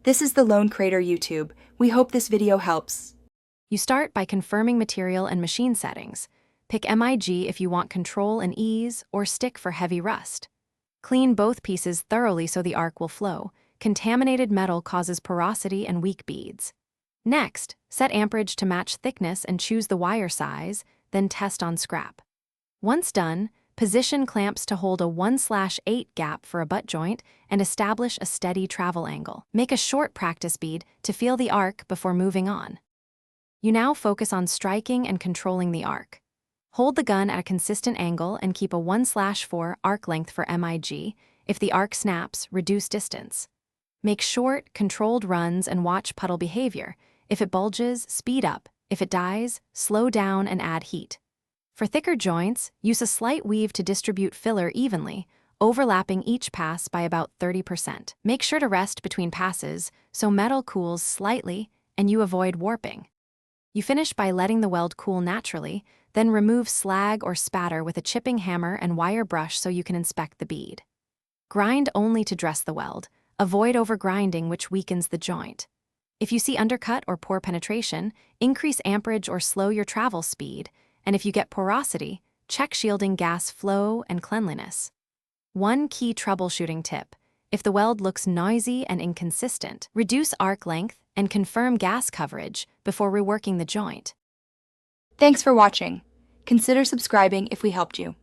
This is the Lone Crater YouTube. We hope this video helps. You start by confirming material and machine settings. Pick MIG if you want control and ease, or stick for heavy rust. Clean both pieces thoroughly so the arc will flow. Contaminated metal causes porosity and weak beads. Next, set amperage to match thickness and choose the wire size, then test on scrap. Once done, position clamps to hold a 1/8 gap for a butt joint and establish a steady travel angle. Make a short practice bead to feel the arc before moving on. You now focus on striking and controlling the arc. Hold the gun at a consistent angle and keep a 1/4 arc length for MIG. If the arc snaps, reduce distance. Make short, controlled runs and watch puddle behavior. If it bulges, speed up. If it dies, slow down and add heat. For thicker joints, use a slight weave to distribute filler evenly, overlapping each pass by about 30%. Make sure to rest between passes so metal cools slightly and you avoid warping. You finish by letting the weld cool naturally, then remove slag or spatter with a chipping hammer and wire brush so you can inspect the bead. Grind only to dress the weld. Avoid overgrinding, which weakens the joint. If you see undercut or poor penetration, increase amperage or slow your travel speed, and if you get porosity, check shielding gas flow and cleanliness. One key troubleshooting tip: if the weld looks noisy and inconsistent, reduce arc length and confirm gas coverage before reworking the joint. Thanks for watching. Consider subscribing if we helped you.